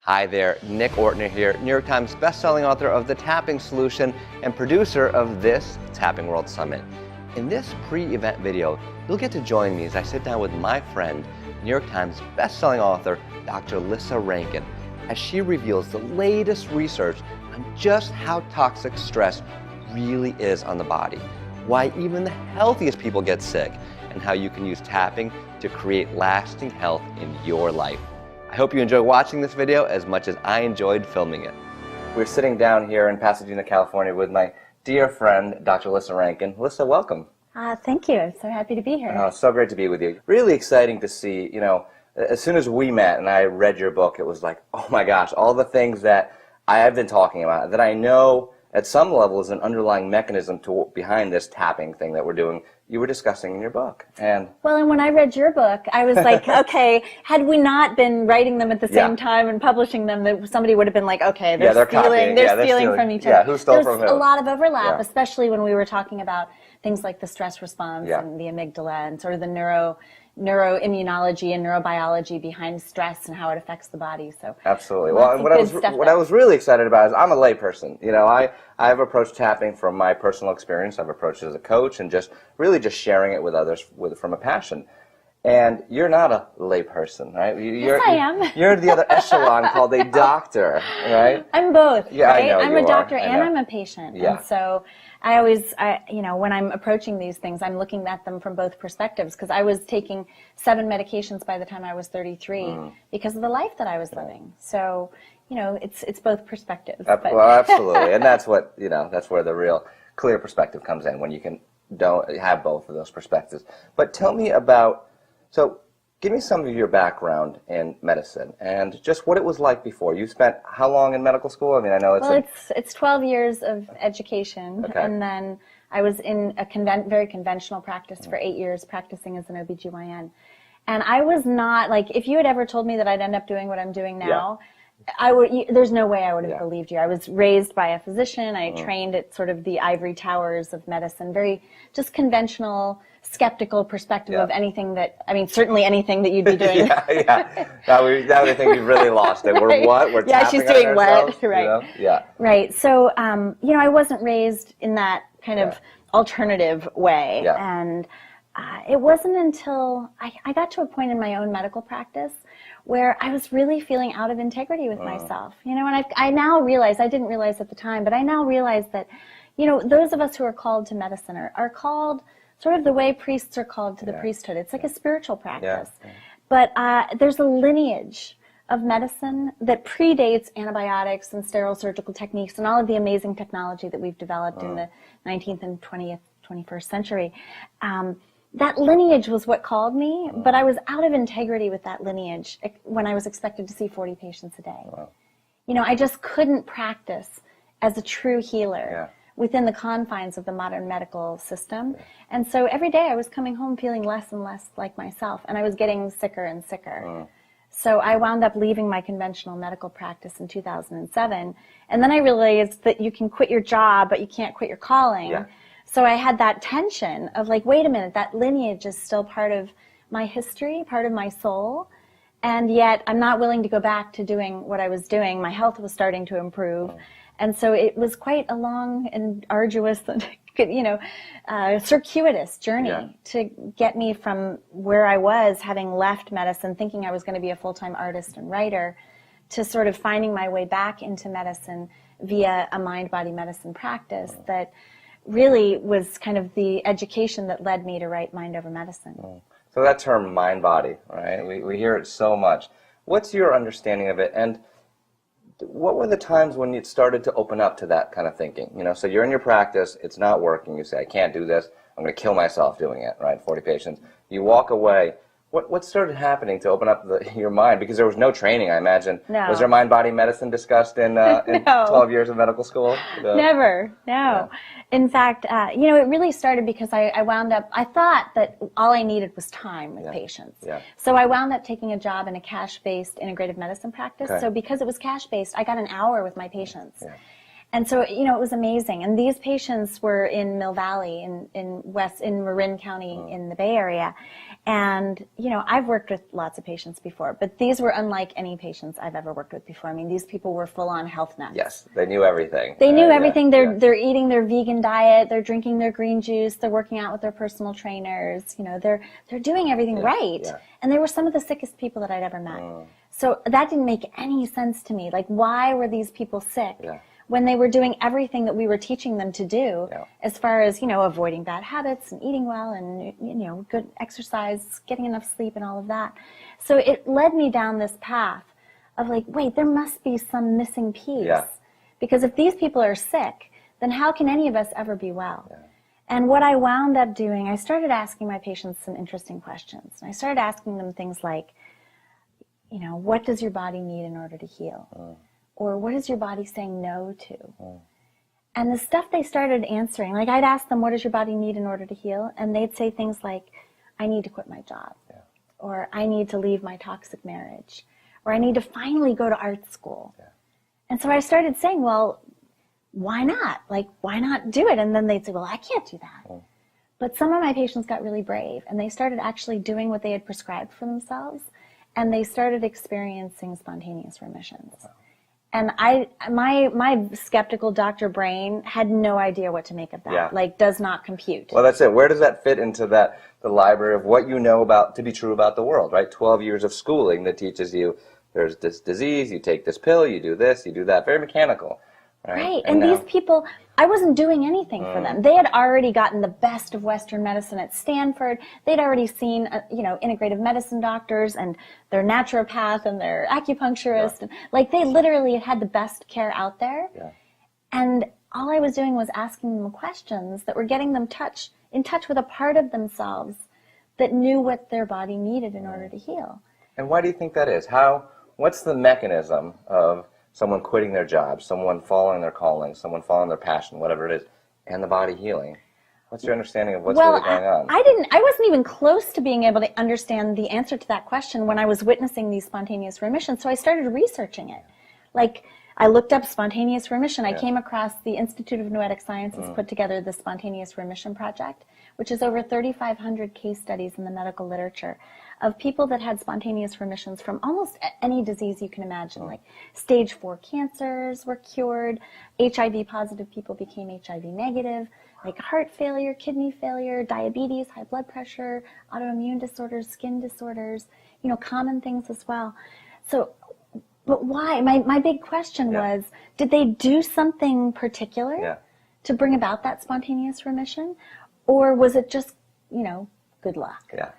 Hi there, Nick Ortner here, New York Times bestselling author of The Tapping Solution and producer of this Tapping World Summit. In this pre-event video, you'll get to join me as I sit down with my friend, New York Times bestselling author, Dr. Lissa Rankin, as she reveals the latest research on just how toxic stress really is on the body, why even the healthiest people get sick, and how you can use tapping to create lasting health in your life. I hope you enjoy watching this video as much as I enjoyed filming it. We're sitting down here in Pasadena, California with my dear friend, Dr. Lissa Rankin. Lissa, welcome. Thank you. I'm so happy to be here. Oh, so great to be with you. Really exciting to see, as soon as we met and I read your book, it was like, oh my gosh, all the things that I have been talking about, that I know at some level is an underlying mechanism behind this tapping thing that we're doing, you were discussing in your book. And when I read your book, I was like, okay, had we not been writing them at the same time and publishing them, that somebody would have been like, okay, they're stealing from each other. Yeah, who stole from who? There's a lot of overlap, especially when we were talking about things like the stress response and the amygdala and sort of the neuroimmunology and neurobiology behind stress and how it affects the body. So absolutely. Well, what I was really excited about is I'm a layperson. I've approached tapping from my personal experience. I've approached it as a coach and just sharing it with others from a passion. And you're not a layperson, right? Yes, I am. You're the other echelon called a doctor, right? I'm both. Yeah, right? I know I'm you a doctor are. and I'm a patient. Yeah. And so I always, when I'm approaching these things, I'm looking at them from both perspectives, because I was taking 7 medications by the time I was 33 because of the life that I was living. So, it's both perspectives. Well, absolutely. And that's what, that's where the real clear perspective comes in, when you don't have both of those perspectives. But tell me so give me some of your background in medicine and just what it was like before. You spent how long in medical school? I mean, I know it's 12 years of education, and then I was in a very conventional practice for 8 years, practicing as an OBGYN. And I was not, if you had ever told me that I'd end up doing what I'm doing now, there's no way I would have believed you. I was raised by a physician. I trained at sort of the ivory towers of medicine, very just conventional, skeptical perspective of anything certainly anything that you'd be doing. That would think you've really lost it. We're what? We're tapping she's doing what? Right. Yeah. Right. So, I wasn't raised in that kind of alternative way. Yeah. And it wasn't until I got to a point in my own medical practice where I was really feeling out of integrity with myself. And I now realize, I didn't realize at the time, but I now realize that, those of us who are called to medicine are called sort of the way priests are called to the priesthood. It's like a spiritual practice. Yeah. But there's a lineage of medicine that predates antibiotics and sterile surgical techniques and all of the amazing technology that we've developed in the 19th and 21st century. That lineage was what called me, but I was out of integrity with that lineage when I was expected to see 40 patients a day. Wow. I just couldn't practice as a true healer within the confines of the modern medical system. And so every day I was coming home feeling less and less like myself, and I was getting sicker and sicker. So I wound up leaving my conventional medical practice in 2007, and then I realized that you can quit your job, but you can't quit your calling. Yeah. So I had that tension of wait a minute, that lineage is still part of my history, part of my soul, and yet I'm not willing to go back to doing what I was doing. My health was starting to improve. And so it was quite a long and arduous, circuitous journey to get me from where I was, having left medicine, thinking I was going to be a full-time artist and writer, to sort of finding my way back into medicine via a mind-body medicine practice that really was kind of the education that led me to write Mind Over Medicine. So that term, mind-body, right? We hear it so much. What's your understanding of it? And what were the times when you started to open up to that kind of thinking? So you're in your practice, it's not working, you say, I can't do this, I'm going to kill myself doing it, right? 40 patients. You walk away. What started happening to open up your mind? Because there was no training, I imagine. No. Was there mind-body medicine discussed in 12 years of medical school? Never, no. Yeah. In fact, it really started because I wound up, I thought that all I needed was time with patients. Yeah. So I wound up taking a job in a cash-based integrative medicine practice. Okay. So because it was cash-based, I got an hour with my patients. Yeah. And so, it was amazing. And these patients were in Mill Valley in Marin County in the Bay Area. And, you know, I've worked with lots of patients before, but these were unlike any patients I've ever worked with before. I mean, these people were full-on health nuts. Yes, they knew everything. They knew everything. Yeah, They're eating their vegan diet. They're drinking their green juice. They're working out with their personal trainers. You know, they're doing everything right. Yeah. And they were some of the sickest people that I'd ever met. So that didn't make any sense to me. Like, why were these people sick? Yeah. When they were doing everything that we were teaching them to do, as far as, you know, avoiding bad habits and eating well and, you know, good exercise, getting enough sleep and all of that. So it led me down this path of like, wait, there must be some missing piece. Yeah. Because if these people are sick, then how can any of us ever be well? Yeah. And what I wound up doing, I started asking my patients some interesting questions. And I started asking them things like, you know, what does your body need in order to heal? Or what is your body saying no to? And the stuff they started answering, like I'd ask them, what does your body need in order to heal? And they'd say things like, I need to quit my job. Yeah. Or I need to leave my toxic marriage. Or I need to finally go to art school. Yeah. And so I started saying, well, why not? Like, why not do it? And then they'd say, well, I can't do that. But some of my patients got really brave, and they started actually doing what they had prescribed for themselves, and they started experiencing spontaneous remissions. Wow. And my skeptical doctor brain had no idea what to make of that. Yeah. Like, does not compute. Well, that's it. Where does that fit into the library of what you know about to be true about the world, right? 12 years of schooling that teaches you there's this disease, you take this pill, you do this, you do that. Very mechanical. Right. And these people, I wasn't doing anything for them. They had already gotten the best of Western medicine at Stanford. They'd already seen, you know, integrative medicine doctors and their naturopath and their acupuncturist. Yeah. And, like, they literally had the best care out there. Yeah. And all I was doing was asking them questions that were getting them in touch with a part of themselves that knew what their body needed in order to heal. And why do you think that is? What's the mechanism of someone quitting their job, someone following their calling, someone following their passion, whatever it is, and the body healing? What's your understanding of what's really going on? I wasn't even close to being able to understand the answer to that question when I was witnessing these spontaneous remissions, so I started researching it. Like, I looked up spontaneous remission. I came across the Institute of Noetic Sciences put together the Spontaneous Remission Project, which is over 3,500 case studies in the medical literature of people that had spontaneous remissions from almost any disease you can imagine. Like stage 4 cancers were cured, HIV positive people became HIV negative, like heart failure, kidney failure, diabetes, high blood pressure, autoimmune disorders, skin disorders, you know, common things as well. So, but why? My big question was, did they do something particular to bring about that spontaneous remission? Or was it just, you know, good luck? Yeah.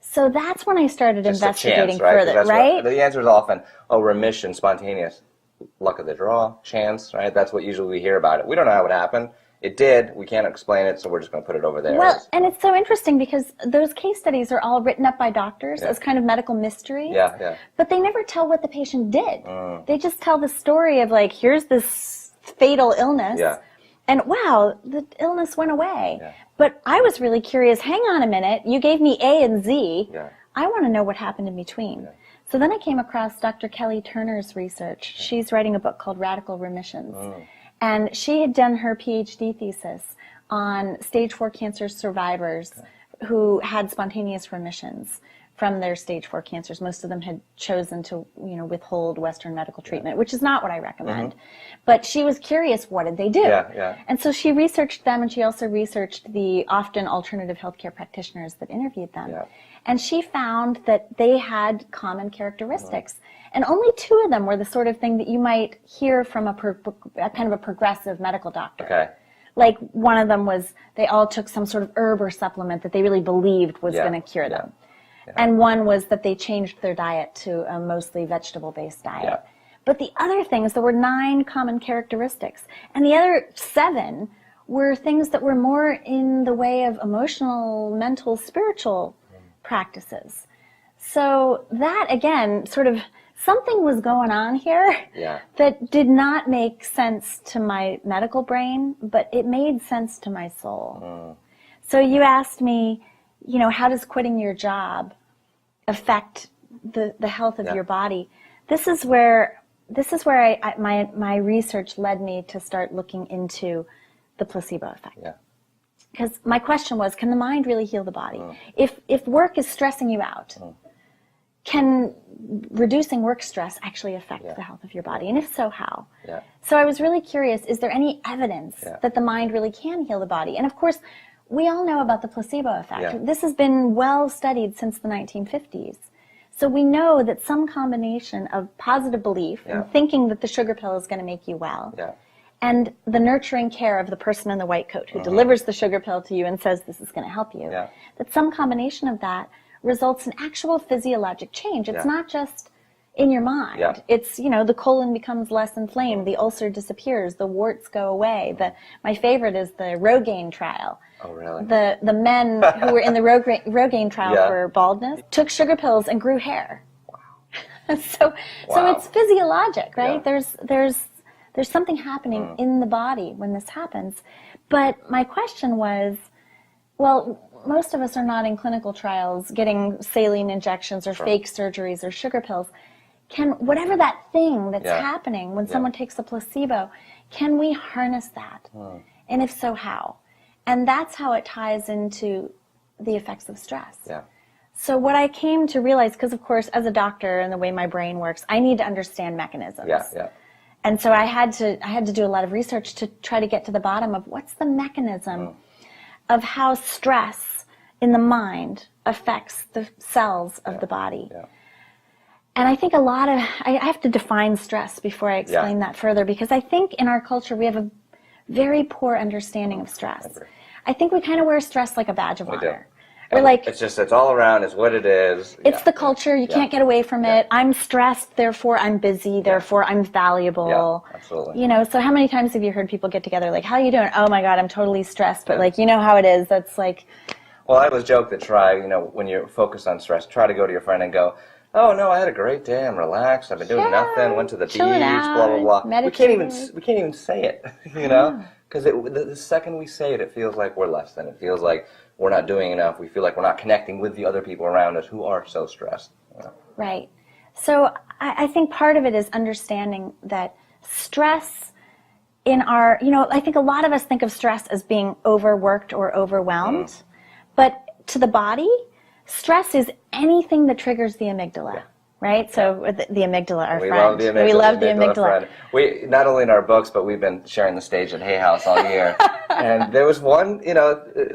So that's when I started investigating further, right? The answer is often, remission, spontaneous, luck of the draw, chance, right? That's what usually we hear about it. We don't know how it happened. It did. We can't explain it, so we're just going to put it over there. Well, and it's so interesting because those case studies are all written up by doctors as kind of medical mysteries. Yeah, yeah. But they never tell what the patient did. They just tell the story of, like, here's this fatal illness. Yeah. And wow, the illness went away. Yeah. But I was really curious, hang on a minute, you gave me A and Z. Yeah. I want to know what happened in between. Yeah. So then I came across Dr. Kelly Turner's research. Yeah. She's writing a book called Radical Remissions. And she had done her PhD thesis on stage 4 cancer survivors who had spontaneous remissions from their stage 4 cancers. Most of them had chosen to, you know, withhold Western medical treatment, which is not what I recommend. But she was curious, what did they do? And so she researched them, and she also researched the often alternative healthcare practitioners that interviewed them. And she found that they had common characteristics. And only 2 of them were the sort of thing that you might hear from a kind of a progressive medical doctor. Okay. Like, one of them was they all took some sort of herb or supplement that they really believed was going to cure them. And one was that they changed their diet to a mostly vegetable-based diet. But the other things, there were 9 common characteristics. And the other 7 were things that were more in the way of emotional, mental, spiritual practices. So that, again, sort of something was going on here that did not make sense to my medical brain, but it made sense to my soul. So you asked me, you know, how does quitting your job affect the health of your body? This is where my research led me to start looking into the placebo effect. because my question was, can the mind really heal the body? If work is stressing you out, can reducing work stress actually affect the health of your body? And if so, how? So I was really curious, is there any evidence that the mind really can heal the body? And of course, we all know about the placebo effect. This has been well studied since the 1950s. So we know that some combination of positive belief and thinking that the sugar pill is going to make you well, and the nurturing care of the person in the white coat who delivers the sugar pill to you and says this is going to help you, that some combination of that results in actual physiologic change. It's not just in your mind. It's, you know, the colon becomes less inflamed, the ulcer disappears, the warts go away. My favorite is the Rogaine trial. Oh, really? The men who were in the Rogaine trial for baldness took sugar pills and grew hair. Wow. So it's physiologic, right? There's something happening in the body when this happens. But my question was, well, most of us are not in clinical trials getting saline injections or fake surgeries or sugar pills. Can whatever that thing that's happening when someone takes a placebo, can we harness that? And if so, how? And that's how it ties into the effects of stress. So what I came to realize, because of course, as a doctor and the way my brain works, I need to understand mechanisms. And so I had to do a lot of research to try to get to the bottom of what's the mechanism of how stress in the mind affects the cells of the body. And I think I have to define stress before I explain that further, because I think in our culture we have a very poor understanding of stress. I think we kind of wear stress like a badge of honor. We're like, it's all around, it's what it is. It's the culture, you can't get away from it. I'm stressed, therefore I'm busy, therefore I'm valuable. Absolutely. You know, so how many times have you heard people get together like, how are you doing? Oh my God, I'm totally stressed, but like, you know how it is. That's like... Well, I always joke that when you're focused on stress, try to go to your friend and go, oh no, I had a great day, I'm relaxed, I've been doing nothing, went to the beach, blah, blah, blah. We can't even say it, you know? Because the second we say it, it feels like we're less than. It feels like we're not doing enough. We feel like we're not connecting with the other people around us who are so stressed. You know? Right. So I think part of it is understanding that stress in our, I think a lot of us think of stress as being overworked or overwhelmed. But to the body, stress is anything that triggers the amygdala. Right? So the amygdala, our friend. We love the amygdala. We, not only in our books, but we've been sharing the stage at Hay House all year. And there was one, it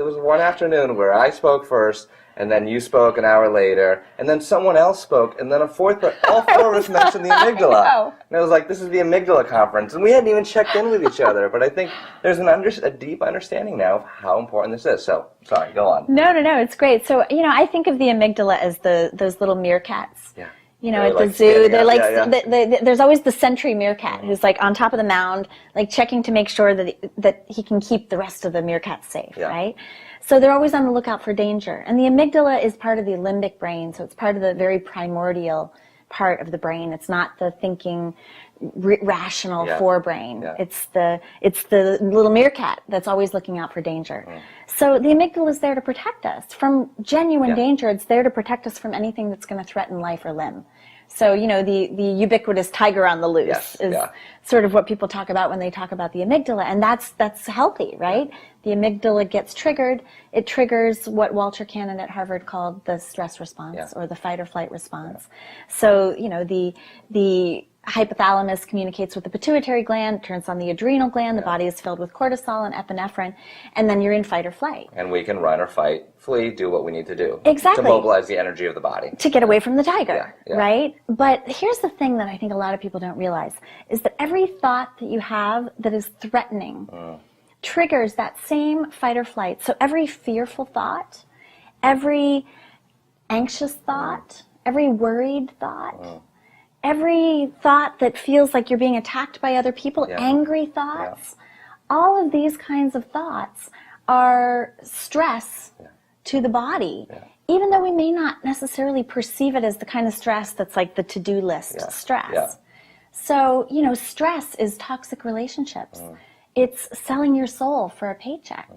was one afternoon where I spoke first, and then you spoke an hour later, and then someone else spoke, and then a fourth, but all four of us mentioned the amygdala. And it was like, this is the amygdala conference, and we hadn't even checked in with each other. But I think there's a deep understanding now of how important this is. So, sorry, go on. No, it's great. So, I think of the amygdala as those little meerkats. Yeah. At the zoo, they're like, there's always the sentry meerkat who's like on top of the mound, like checking to make sure that he can keep the rest of the meerkats safe, right? So they're always on the lookout for danger. And the amygdala is part of the limbic brain, so it's part of the very primordial part of the brain. It's not the thinking, rational forebrain. It's the little meerkat that's always looking out for danger. So the amygdala is there to protect us from genuine danger. It's there to protect us from anything that's going to threaten life or limb. So, the ubiquitous tiger on the loose is sort of what people talk about when they talk about the amygdala. And that's healthy, right? The amygdala gets triggered. It triggers what Walter Cannon at Harvard called the stress response or the fight or flight response. So, the hypothalamus communicates with the pituitary gland, turns on the adrenal gland, the body is filled with cortisol and epinephrine, and then you're in fight or flight. And we can run or fight, flee, do what we need to do. Exactly. To mobilize the energy of the body. To get away from the tiger, right? But here's the thing that I think a lot of people don't realize, is that every thought that you have that is threatening triggers that same fight or flight. So every fearful thought, every anxious thought, every worried thought, every thought that feels like you're being attacked by other people, angry thoughts, all of these kinds of thoughts are stress to the body, even though we may not necessarily perceive it as the kind of stress that's like the to-do list stress. So, stress is toxic relationships. It's selling your soul for a paycheck.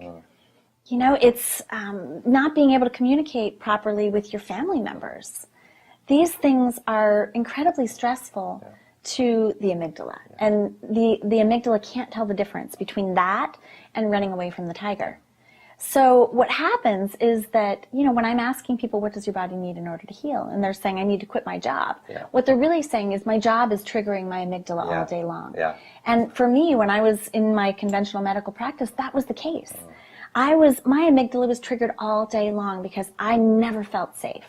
It's not being able to communicate properly with your family members. These things are incredibly stressful to the amygdala. And the amygdala can't tell the difference between that and running away from the tiger. So what happens is that, when I'm asking people, what does your body need in order to heal? And they're saying, I need to quit my job. What they're really saying is my job is triggering my amygdala all day long. And for me, when I was in my conventional medical practice, that was the case. My amygdala was triggered all day long because I never felt safe.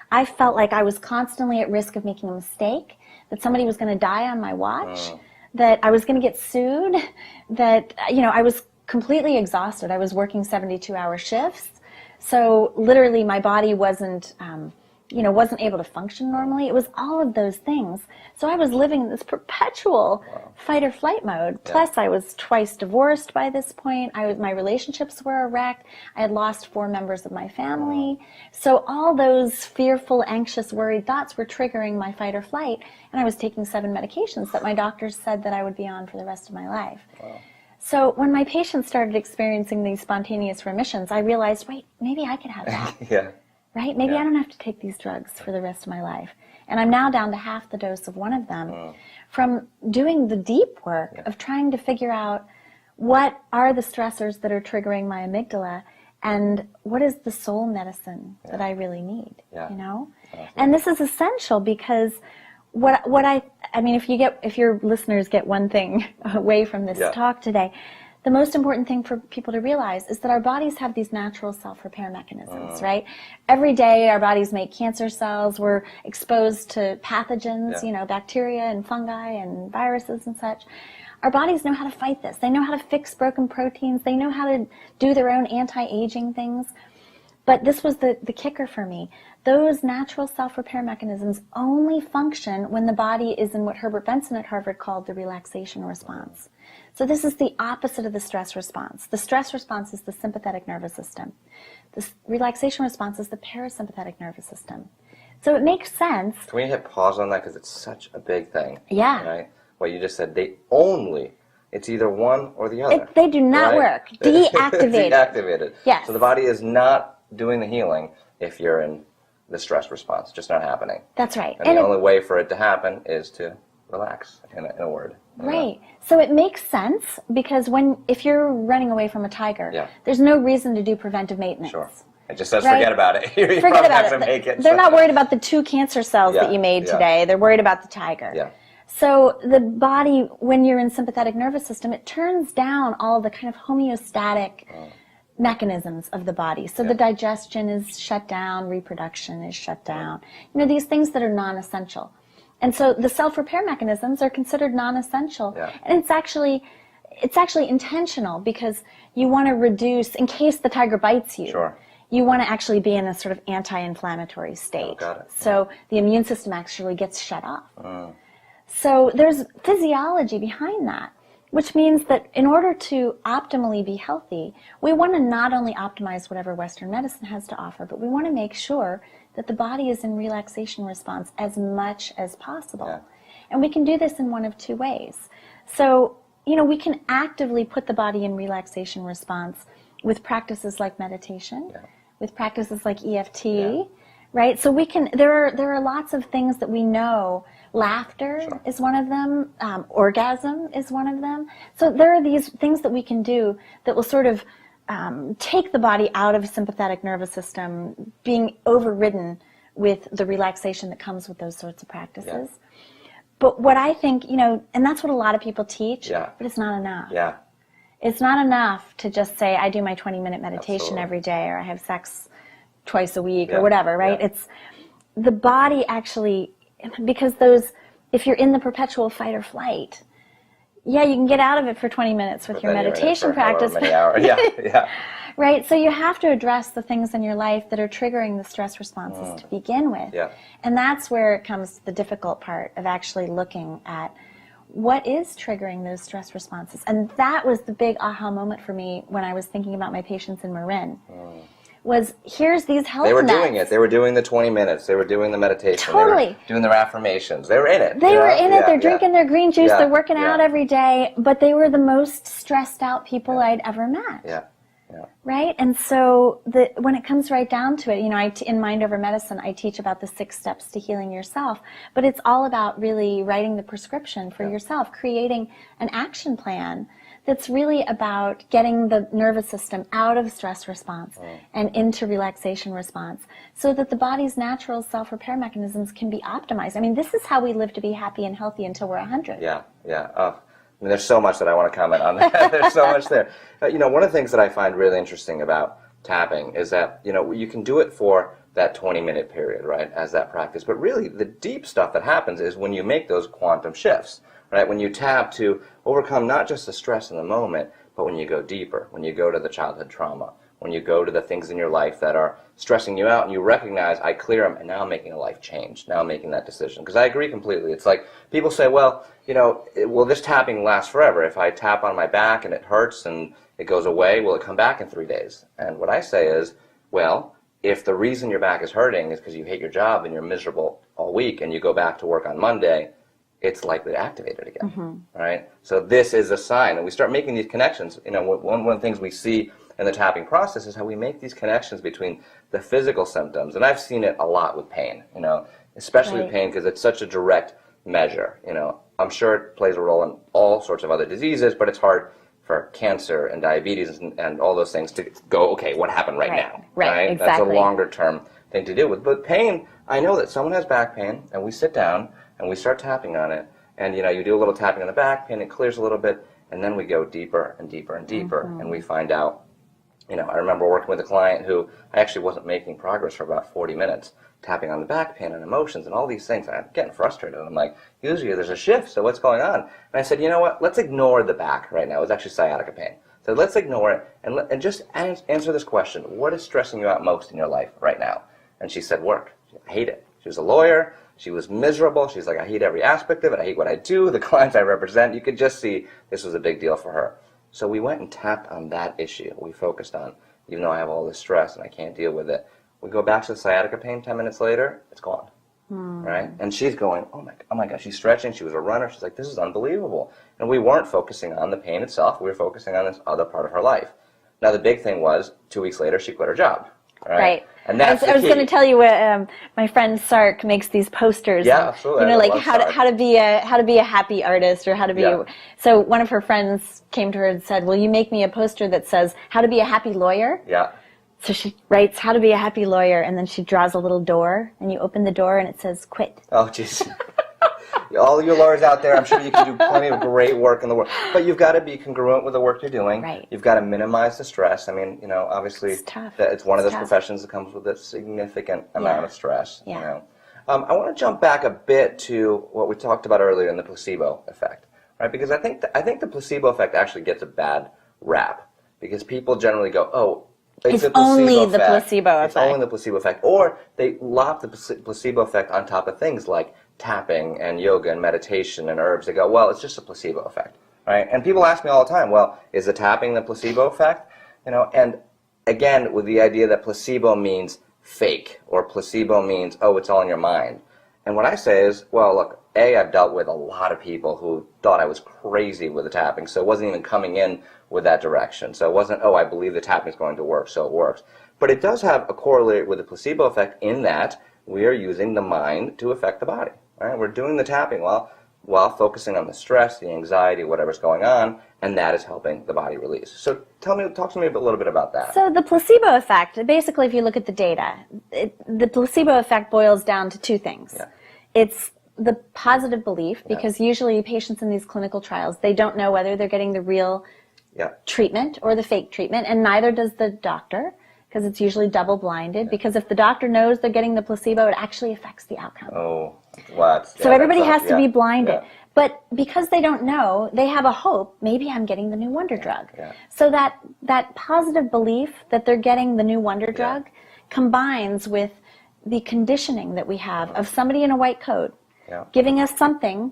I felt like I was constantly at risk of making a mistake, that somebody was going to die on my watch, that I was going to get sued, that, I was completely exhausted. I was working 72-hour shifts. So literally my body wasn't able to function normally. It was all of those things. So I was living in this perpetual fight or flight mode. Plus I was twice divorced by this point. My relationships were a wreck. I had lost 4 members of my family. So all those fearful, anxious, worried thoughts were triggering my fight or flight. And I was taking 7 medications that my doctors said that I would be on for the rest of my life. So when my patients started experiencing these spontaneous remissions, I realized, wait, maybe I could have that. Right? Maybe I don't have to take these drugs for the rest of my life. And I'm now down to half the dose of one of them from doing the deep work of trying to figure out what are the stressors that are triggering my amygdala and what is the soul medicine that I really need, And this is essential because if your listeners get one thing away from this talk today, the most important thing for people to realize is that our bodies have these natural self-repair mechanisms, right? Every day our bodies make cancer cells. We're exposed to pathogens, bacteria and fungi and viruses and such. Our bodies know how to fight this. They know how to fix broken proteins. They know how to do their own anti-aging things. But this was the kicker for me. Those natural self-repair mechanisms only function when the body is in what Herbert Benson at Harvard called the relaxation response. So this is the opposite of the stress response. The stress response is the sympathetic nervous system. The relaxation response is the parasympathetic nervous system. So it makes sense. Can we hit pause on that because it's such a big thing? Yeah. Right? What you just said, it's either one or the other. They do not work. Deactivated. Deactivated. Yes. So the body is not doing the healing if you're in the stress response. It's just not happening. That's right. And the only way for it to happen is to relax, in a word. Right. So it makes sense because if you're running away from a tiger, there's no reason to do preventive maintenance. Sure. It just says forget about it. Forget about it. They're not worried about the 2 cancer cells that you made today. They're worried about the tiger. So the body, when you're in sympathetic nervous system, it turns down all the kind of homeostatic mechanisms of the body. So the digestion is shut down, reproduction is shut down. These things that are non-essential. And so the self-repair mechanisms are considered non-essential. And it's actually intentional because you want to reduce, in case the tiger bites you, you want to actually be in a sort of anti-inflammatory state. So the immune system actually gets shut off. So there's physiology behind that, which means that in order to optimally be healthy, we want to not only optimize whatever Western medicine has to offer, but we want to make sure that the body is in relaxation response as much as possible. And we can do this in one of 2 ways. So, we can actively put the body in relaxation response with practices like meditation, with practices like EFT, right? So there are lots of things that we know. Laughter is one of them. Orgasm is one of them. So there are these things that we can do that will sort of take the body out of sympathetic nervous system, being overridden with the relaxation that comes with those sorts of practices. But what I think, and that's what a lot of people teach, but it's not enough. It's not enough to just say, I do my 20-minute meditation every day, or I have sex twice a week, or whatever, right? It's the body actually, because if you're in the perpetual fight or flight, you can get out of it for 20 minutes with your meditation practice. Right? So you have to address the things in your life that are triggering the stress responses to begin with. And that's where it comes to the difficult part of actually looking at what is triggering those stress responses. And that was the big aha moment for me when I was thinking about my patients in Marin. Was here's these health They were nuts. doing it. They were doing the 20 minutes. They were doing the meditation. Totally. They were doing their affirmations. They were in it. They were in it. They're drinking their green juice. They're working out every day. But they were the most stressed out people I'd ever met. Right? And so when it comes right down to it, in Mind Over Medicine, I teach about the 6 steps to healing yourself. But it's all about really writing the prescription for yourself, creating an action plan that's really about getting the nervous system out of stress response and into relaxation response so that the body's natural self-repair mechanisms can be optimized. I mean, this is how we live to be happy and healthy until we're 100. Yeah, yeah. Oh, I mean, there's so much that I want to comment on that. There's so much there. You know, one of the things that I find really interesting about tapping is that, you know, you can do it for that 20-minute period, right, as that practice. But really, the deep stuff that happens is when you make those quantum shifts, right? When you tap to overcome not just the stress in the moment, but when you go deeper, when you go to the childhood trauma, when you go to the things in your life that are stressing you out and you recognize, I clear them, and now I'm making a life change. Now I'm making that decision. Because I agree completely. It's like people say, well, you know, will this tapping last forever? If I tap on my back and it hurts and it goes away, will it come back in 3 days? And what I say is, well, if the reason your back is hurting is because you hate your job and you're miserable all week and you go back to work on Monday, it's likely to activate it again, right? So this is a sign, and we start making these connections. You know, one of the things we see in the tapping process is how we make these connections between the physical symptoms, and I've seen it a lot with pain, you know, especially with pain because it's such a direct measure, you know. I'm sure it plays a role in all sorts of other diseases, but it's hard for cancer and diabetes and all those things to go, okay, what happened right now? Right, exactly. That's a longer term thing to deal with. But pain, I know that someone has back pain, and we sit down and we start tapping on it, and you know, you do a little tapping on the back pain, it clears a little bit, and then we go deeper and deeper and deeper, and we find out, you know, I remember working with a client who I actually wasn't making progress for about 40 minutes, tapping on the back pain and emotions and all these things. I'm getting frustrated. I'm like, usually there's a shift, so what's going on? And I said, you know what, let's ignore the back right now. It was actually sciatica pain. So let's ignore it and just answer this question. What is stressing you out most in your life right now? And she said, work. I hate it. She was a lawyer. She was miserable. She's like, I hate every aspect of it. I hate what I do. The clients I represent. You could just see this was a big deal for her. So we went and tapped on that issue. We focused on, even though I have all this stress and I can't deal with it. We go back to the sciatica pain 10 minutes later, it's gone, right? And she's going, oh my gosh, she's stretching. She was a runner. She's like, this is unbelievable. And we weren't focusing on the pain itself. We were focusing on this other part of her life. Now, the big thing was 2 weeks later, she quit her job. Right. And that's I was going to tell you what my friend Sark makes these posters. Yeah, absolutely. You know, like how to be a happy artist, or how to be. So one of her friends came to her and said, "Will you make me a poster that says how to be a happy lawyer?" Yeah. So she writes how to be a happy lawyer, and then she draws a little door, and you open the door, and it says quit. Oh, jeez. All you lawyers out there, I'm sure you can do plenty of great work in the world, but you've got to be congruent with the work you're doing. Right. You've got to minimize the stress. I mean, you know, obviously, it's tough. It's one of those professions that comes with a significant amount of stress. Yeah. You know? I want to jump back a bit to what we talked about earlier in the placebo effect, right? Because I think the placebo effect actually gets a bad rap because people generally go, oh, it's only the placebo effect. It's only the placebo effect. Or they lop the placebo effect on top of things like tapping and yoga and meditation and herbs. They go, well, it's just a placebo effect, right? And people ask me all the time, well, is the tapping the placebo effect? You know, and again, with the idea that placebo means fake or placebo means, oh, it's all in your mind. And what I say is, well, look, I've dealt with a lot of people who thought I was crazy with the tapping, so it wasn't even coming in with that direction. So it wasn't, oh, I believe the tapping is going to work, so it works. But it does have a correlate with the placebo effect in that we are using the mind to affect the body. Right? We're doing the tapping while focusing on the stress, the anxiety, whatever's going on, and that is helping the body release. So talk to me a little bit about that. So the placebo effect, basically, if you look at the data, the placebo effect boils down to two things. Yeah. It's the positive belief, because usually patients in these clinical trials, they don't know whether they're getting the real treatment or the fake treatment, and neither does the doctor, because it's usually double-blinded, because if the doctor knows they're getting the placebo, it actually affects the outcome. Oh, what? So everybody has to be blinded. Yeah. But because they don't know, they have a hope, maybe I'm getting the new wonder drug. Yeah. So that positive belief that they're getting the new wonder drug combines with the conditioning that we have of somebody in a white coat giving us something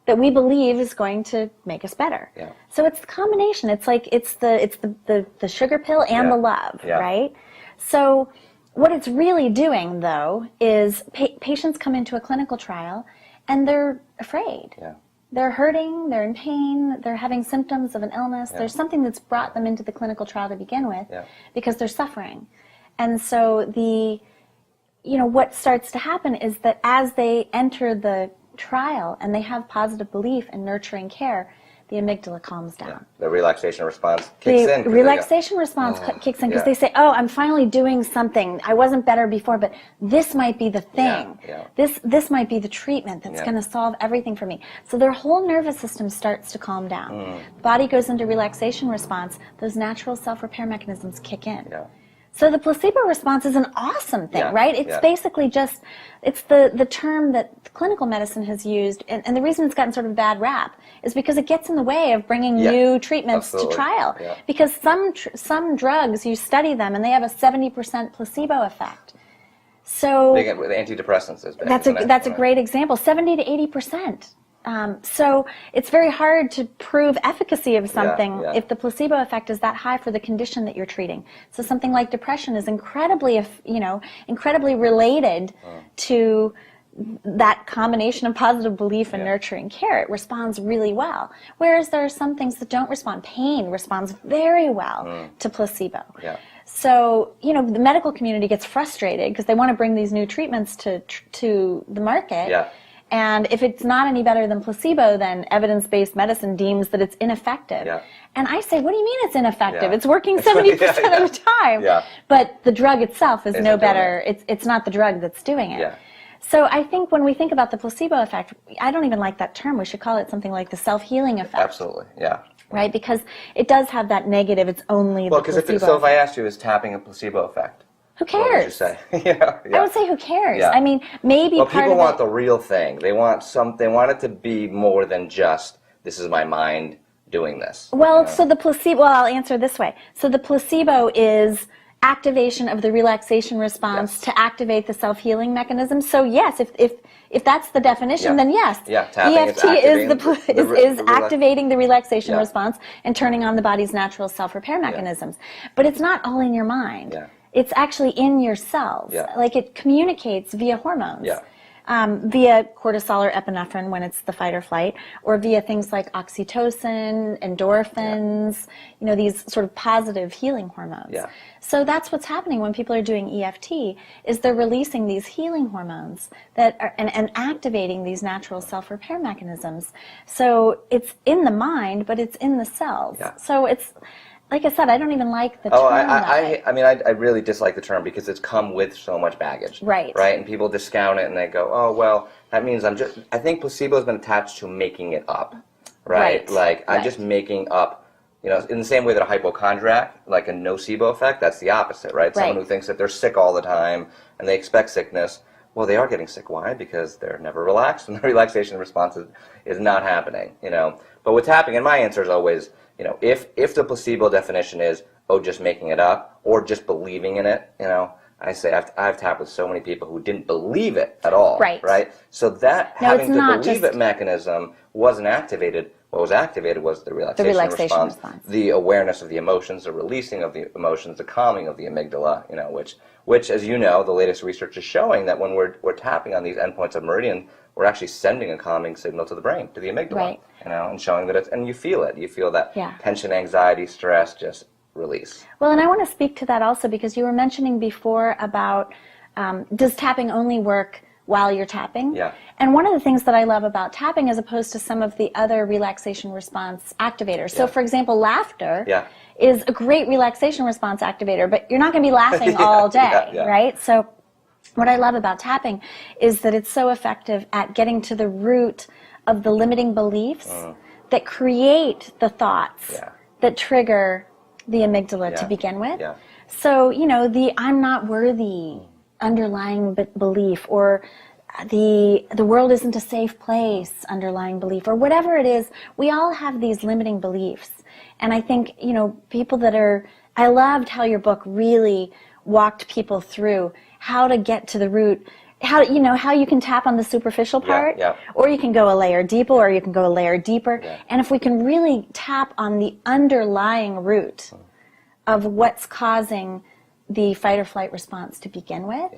that we believe is going to make us better. Yeah. So it's the combination. It's like it's the sugar pill and the love, right? So what it's really doing, though, is patients come into a clinical trial and they're afraid. Yeah. They're hurting, they're in pain, they're having symptoms of an illness. Yeah. There's something that's brought them into the clinical trial to begin with because they're suffering. And so what starts to happen is that as they enter the trial and they have positive belief and nurturing care, the amygdala calms down. Yeah. The relaxation response kicks in. The relaxation response kicks in because they say, oh, I'm finally doing something. I wasn't better before, but this might be the thing. Yeah. This might be the treatment that's going to solve everything for me. So their whole nervous system starts to calm down. The body goes into relaxation response. Those natural self-repair mechanisms kick in. Yeah. So the placebo response is an awesome thing, right? It's basically just, it's the term that clinical medicine has used, and the reason it's gotten sort of a bad rap is because it gets in the way of bringing new treatments to trial. Yeah. Because some drugs, you study them, and they have a 70% placebo effect. So they get with antidepressants is big. That's a great example, 70 to 80%. So it's very hard to prove efficacy of something if the placebo effect is that high for the condition that you're treating. So something like depression is incredibly related to that combination of positive belief and nurturing care. It responds really well. Whereas there are some things that don't respond. Pain responds very well to placebo. Yeah. So, the medical community gets frustrated because they want to bring these new treatments to the market. Yeah. And if it's not any better than placebo, then evidence-based medicine deems that it's ineffective. Yeah. And I say, what do you mean it's ineffective? Yeah. It's working 70% of the time. Yeah. But the drug itself is no better. It's not the drug that's doing it. Yeah. So I think when we think about the placebo effect, I don't even like that term. We should call it something like the self-healing effect. Absolutely, yeah. Right? Because it does have that negative, it's only the placebo effect. So if I asked you, is tapping a placebo effect? Who cares? What would you say? I would say who cares? Yeah. I mean, maybe part people want the real thing. They want it to be more than just, this is my mind doing this. Well, so the placebo, I'll answer this way. So the placebo is activation of the relaxation response to activate the self-healing mechanism. So yes, if that's the definition, then yes. Yeah, EFT is activating the relaxation response and turning on the body's natural self-repair mechanisms. But it's not all in your mind. Yeah. It's actually in your cells. Yeah. Like it communicates via hormones. Yeah. Via cortisol or epinephrine when it's the fight or flight, or via things like oxytocin, endorphins, these sort of positive healing hormones. Yeah. So that's what's happening when people are doing EFT, is they're releasing these healing hormones that are, and activating these natural self-repair mechanisms. So it's in the mind, but it's in the cells. Yeah. So it's, like I said, I don't even like the term. I really dislike the term because it's come with so much baggage. Right. Right? And people discount it and they go, oh, well, that means I think placebo has been attached to making it up. Right? Like, I'm just making up, in the same way that a hypochondriac, like a nocebo effect, that's the opposite, right? Someone who thinks that they're sick all the time and they expect sickness. Well, they are getting sick. Why? Because they're never relaxed and the relaxation response is not happening, But what's happening, and my answer is always, if the placebo definition is, just making it up or just believing in it, I say I've tapped with so many people who didn't believe it at all. Right? So that having to believe it mechanism wasn't activated. What was activated was the relaxation response, the awareness of the emotions, the releasing of the emotions, the calming of the amygdala, which, as you know, the latest research is showing that when we're tapping on these endpoints of meridian, we're actually sending a calming signal to the brain, to the amygdala, and showing that and you feel it. You feel that tension, anxiety, stress just release. Well, and I want to speak to that also because you were mentioning before about does tapping only work while you're tapping? Yeah. And one of the things that I love about tapping as opposed to some of the other relaxation response activators. So, for example, laughter is a great relaxation response activator, but you're not going to be laughing all day, right? So what I love about tapping is that it's so effective at getting to the root of the limiting beliefs that create the thoughts that trigger the amygdala to begin with. Yeah. So, the I'm not worthy underlying belief, or the world isn't a safe place underlying belief, or whatever it is, we all have these limiting beliefs. And I think, people I loved how your book really walked people through how to get to the root, how you can tap on the superficial part, or you can go a layer deeper, or you can go a layer deeper. Yeah. And if we can really tap on the underlying root of what's causing the fight or flight response to begin with,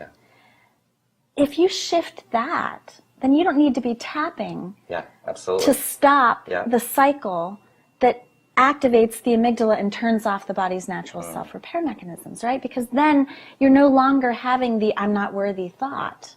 if you shift that, then you don't need to be tapping to stop the cycle that activates the amygdala and turns off the body's natural self-repair mechanisms, right? Because then you're no longer having the I'm not worthy thought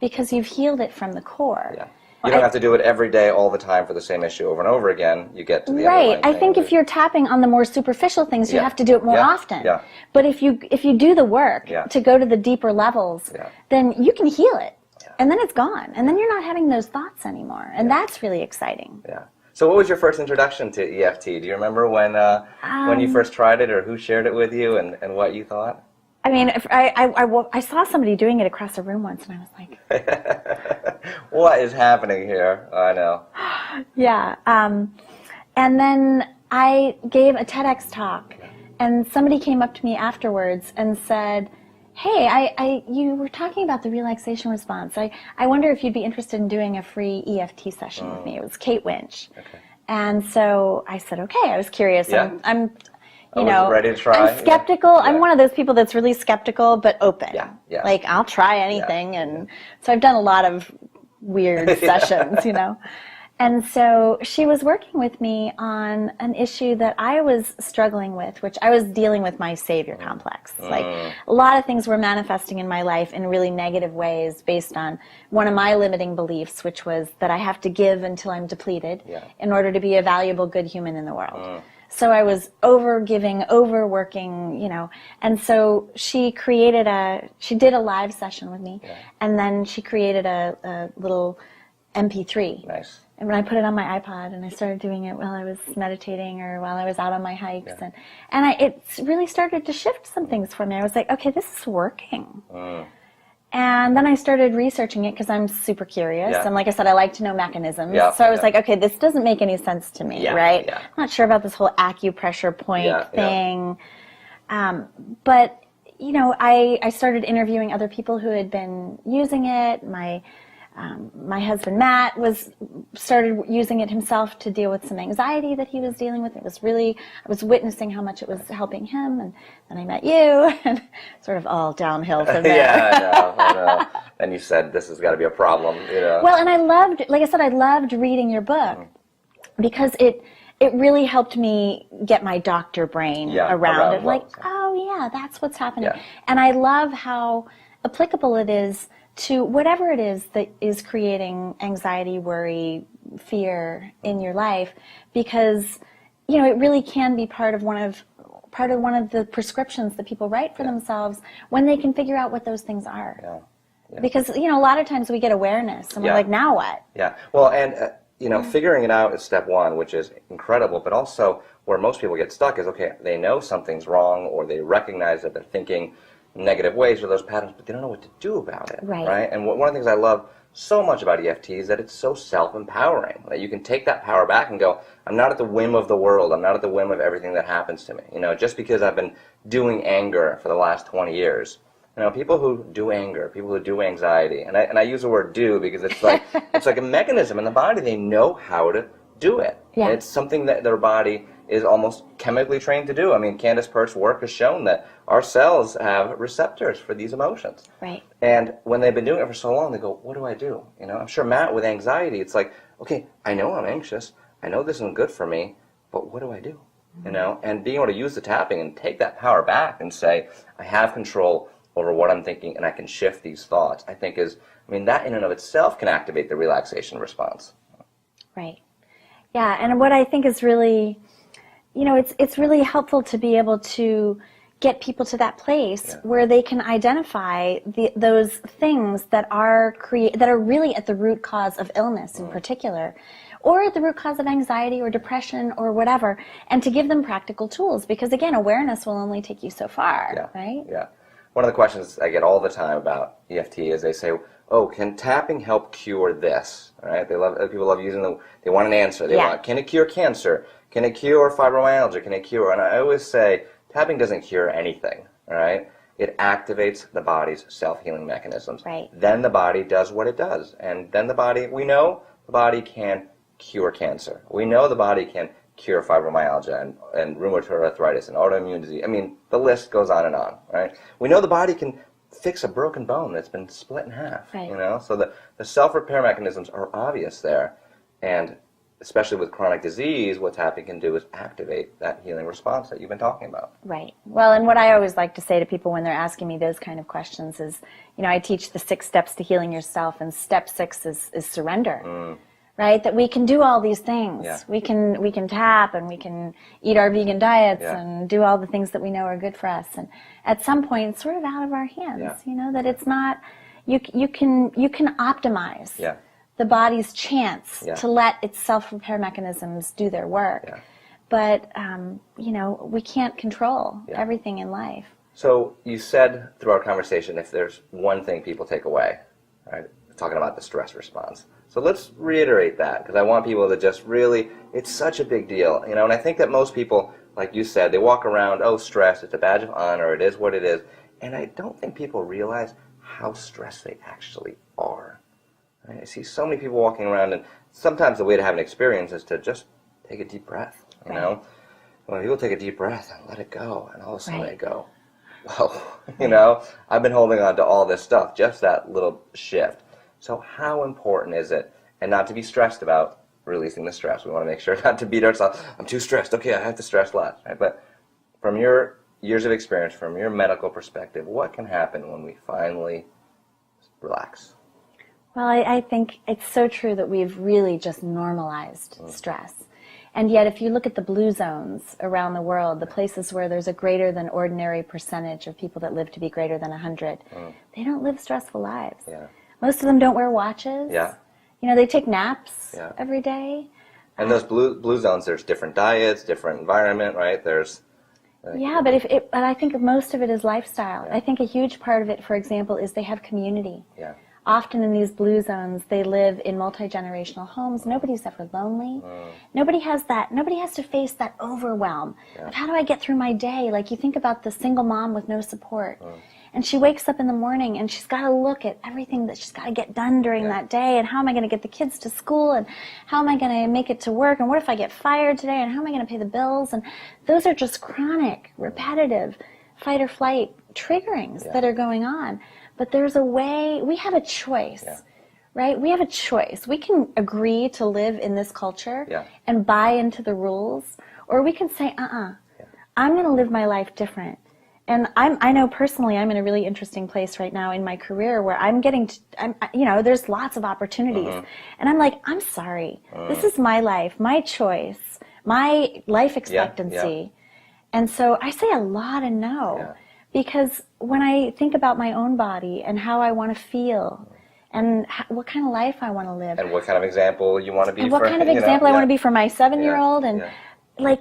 because you've healed it from the core. Yeah. You don't have to do it every day all the time for the same issue over and over again. You get to the right. I think if you're tapping on the more superficial things, you have to do it more often. Yeah. But if you do the work to go to the deeper levels, then you can heal it. And then it's gone. And then you're not having those thoughts anymore. And that's really exciting. Yeah. So what was your first introduction to EFT? Do you remember when you first tried it, or who shared it with you, and what you thought? I mean, I saw somebody doing it across the room once, and I was like, what is happening here? I know. Yeah. And then I gave a TEDx talk, and somebody came up to me afterwards and said, hey, you were talking about the relaxation response. I wonder if you'd be interested in doing a free EFT session with me. It was Kate Winch. Okay. And so I said, okay. I was curious. Yeah. I'm ready to try. I'm skeptical. Yeah. I'm one of those people that's really skeptical but open. Yeah. Yeah. Like, I'll try anything. And so I've done a lot of weird sessions, And so she was working with me on an issue that I was struggling with, which I was dealing with my savior complex. Like, a lot of things were manifesting in my life in really negative ways based on one of my limiting beliefs, which was that I have to give until I'm depleted in order to be a valuable, good human in the world. So I was over-giving, overworking, and so she did a live session with me, and then she created a little MP3. Nice. And when I put it on my iPod and I started doing it while I was meditating or while I was out on my hikes, it really started to shift some things for me. I was like, okay, this is working. And then I started researching it because I'm super curious. And like I said, I like to know mechanisms. So I was like, okay, this doesn't make any sense to me, right? I'm not sure about this whole acupressure point thing. But, I started interviewing other people who had been using it. My husband Matt started using it himself to deal with some anxiety that he was dealing with. I was witnessing how much it was helping him, and then I met you, and sort of all downhill from there. I know. And you said this has got to be a problem, Well, and I loved reading your book because it really helped me get my doctor brain around it. Like, that's what's happening. And I love how applicable it is to whatever it is that is creating anxiety, worry, fear in your life, because it really can be part of one of the prescriptions that people write for themselves when they can figure out what those things are. Because a lot of times we get awareness and we're like, now what? Well, and figuring it out is step one, which is incredible, but also where most people get stuck is, okay, they know something's wrong, or they recognize that they're thinking negative ways or those patterns, but they don't know what to do about it, right? And one of the things I love so much about EFT is that it's so self-empowering, that you can take that power back and go, I'm not at the whim of the world, I'm not at the whim of everything that happens to me. Just because I've been doing anger for the last 20 years, people who do anger, people who do anxiety, and I use the word do because it's like it's like a mechanism in the body. They know how to do it. And it's something that their body is almost chemically trained to do. I mean, Candace Pert's work has shown that our cells have receptors for these emotions. Right. And when they've been doing it for so long, they go, what do I do? I'm sure Matt with anxiety, it's like, okay, I know I'm anxious. I know this isn't good for me, but what do I do? And being able to use the tapping and take that power back and say, I have control over what I'm thinking and I can shift these thoughts, I think that in and of itself can activate the relaxation response. Right. Yeah, and what I think is really, it's really helpful to be able to get people to that place where they can identify those things that are really at the root cause of illness in particular, or at the root cause of anxiety or depression or whatever, and to give them practical tools, because again, awareness will only take you so far, right? Yeah. One of the questions I get all the time about EFT is they say, oh, can tapping help cure this? Right? People love using they want an answer. They want, can it cure cancer? Can it cure fibromyalgia? Can it cure? And I always say, tapping doesn't cure anything, right? It activates the body's self-healing mechanisms. Right. Then the body does what it does. And then we know the body can cure cancer. We know the body can cure fibromyalgia and rheumatoid arthritis and autoimmune disease. I mean, the list goes on and on, right? We know the body can fix a broken bone that's been split in half, right. So the self-repair mechanisms are obvious there. And especially with chronic disease, what tapping can do is activate that healing response that you've been talking about. Right. Well, and what I always like to say to people when they're asking me those kind of questions is, I teach the 6 steps to healing yourself, and step 6 is surrender. Right? That we can do all these things. Yeah. We can tap, and we can eat our vegan diets and do all the things that we know are good for us. And at some point, it's sort of out of our hands. That it's not. You can optimize the body's chance to let its self-repair mechanisms do their work. But we can't control everything in life. So you said through our conversation, if there's one thing people take away, right? Talking about the stress response. So let's reiterate that, because I want people to just really, it's such a big deal, and I think that most people, like you said, they walk around, oh, stress, it's a badge of honor, it is what it is, and I don't think people realize how stressed they actually are. Right? I see so many people walking around, and sometimes the way to have an experience is to just take a deep breath, When people take a deep breath and let it go, and all of a sudden they go, whoa, I've been holding on to all this stuff, just that little shift. So how important is it, and not to be stressed about releasing the stress. We want to make sure not to beat ourselves. I'm too stressed. Okay, I have to stress less. Right? But from your years of experience, from your medical perspective, what can happen when we finally relax? Well, I think it's so true that we've really just normalized stress. And yet, if you look at the blue zones around the world, the places where there's a greater than ordinary percentage of people that live to be greater than 100, they don't live stressful lives. Most of them don't wear watches. They take naps every day. And those blue zones, there's different diets, different environment, right? There's but I think most of it is lifestyle. I think a huge part of it, for example, is they have community. Often in these blue zones, they live in multi-generational homes. Nobody's ever lonely. Nobody has to face that overwhelm of how do I get through my day? Like you think about the single mom with no support. And she wakes up in the morning and she's got to look at everything that she's got to get done during that day, and how am I going to get the kids to school, and how am I going to make it to work, and what if I get fired today, and how am I going to pay the bills? And those are just chronic, repetitive fight or flight triggerings that are going on. But there's a way, we have a choice, right? We have a choice. We can agree to live in this culture and buy into the rules, or we can say, I'm going to live my life different. And I know personally I'm in a really interesting place right now in my career where I'm getting to, there's lots of opportunities. And I'm like, I'm sorry. This is my life, my choice, my life expectancy. And so I say a lot of no. Because when I think about my own body and how I want to feel and what kind of life I want to live. And what kind of example you want to be and what kind of example I want to be for my 7-year-old. And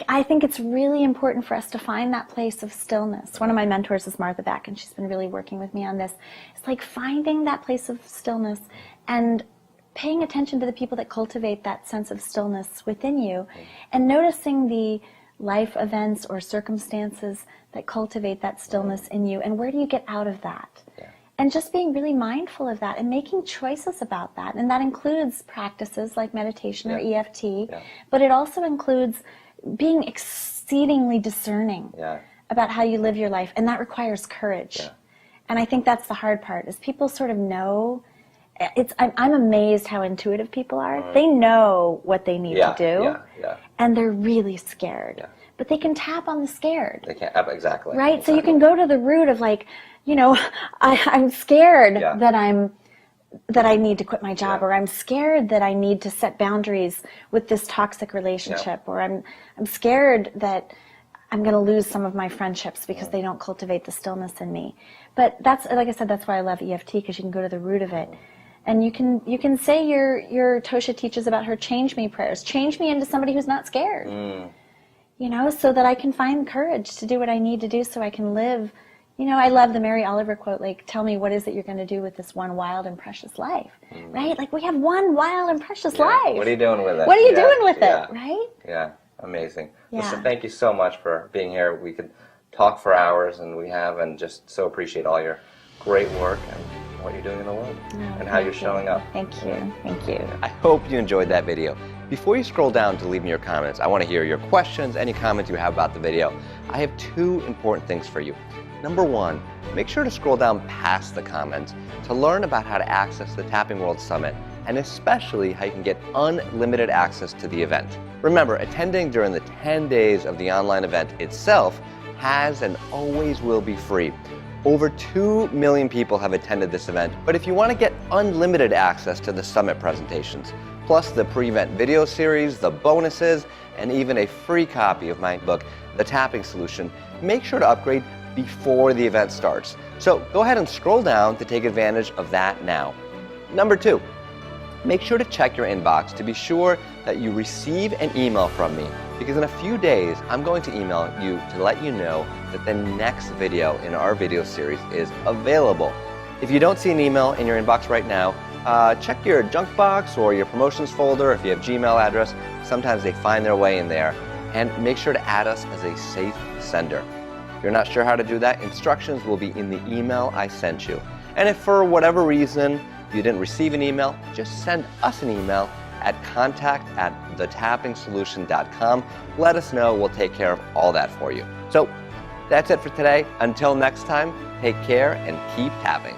I think it's really important for us to find that place of stillness. One of my mentors is Martha Beck, and she's been really working with me on this. It's like finding that place of stillness and paying attention to the people that cultivate that sense of stillness within you, and noticing the life events or circumstances that cultivate that stillness in you, and where do you get out of that? And just being really mindful of that and making choices about that. And that includes practices like meditation or EFT, but it also includes being exceedingly discerning about how you live your life, and that requires courage. And I think that's the hard part, is people sort of know. I'm amazed how intuitive people are. They know what they need to do, and they're really scared. But they can tap on the scared. They can't, exactly. Right? Exactly. So you can go to the root of I'm scared that I need to quit my job, or I'm scared that I need to set boundaries with this toxic relationship, or I'm scared that I'm going to lose some of my friendships because they don't cultivate the stillness in me. But that's, like I said, that's why I love EFT, because you can go to the root of it. And you can say your Tosha teaches about her change me prayers. Change me into somebody who's not scared. So that I can find courage to do what I need to do so I can live. I love the Mary Oliver quote, like, tell me what is it you're going to do with this one wild and precious life, right? Like, we have one wild and precious life. What are you doing with it? What are you doing with it, right? Yeah, amazing. Lissa, thank you so much for being here. We could talk for hours, and we have, and just so appreciate all your great work and what you're doing in the world and how you're showing up. Thank you. Thank you. I hope you enjoyed that video. Before you scroll down to leave me your comments, I want to hear your questions, any comments you have about the video. I have 2 important things for you. Number 1, make sure to scroll down past the comments to learn about how to access the Tapping World Summit and especially how you can get unlimited access to the event. Remember, attending during the 10 days of the online event itself has and always will be free. Over 2 million people have attended this event, but if you want to get unlimited access to the summit presentations, plus the pre-event video series, the bonuses, and even a free copy of my book, The Tapping Solution, make sure to upgrade before the event starts. So go ahead and scroll down to take advantage of that now. Number 2, make sure to check your inbox to be sure that you receive an email from me, because in a few days I'm going to email you to let you know that the next video in our video series is available. If you don't see an email in your inbox right now, check your junk box or your promotions folder. If you have Gmail address, sometimes they find their way in there, and make sure to add us as a safe sender. If you're not sure how to do that, instructions will be in the email I sent you. And if for whatever reason you didn't receive an email, just send us an email at contact@thetappingsolution.com. Let us know, we'll take care of all that for you. So that's it for today. Until next time, take care and keep tapping.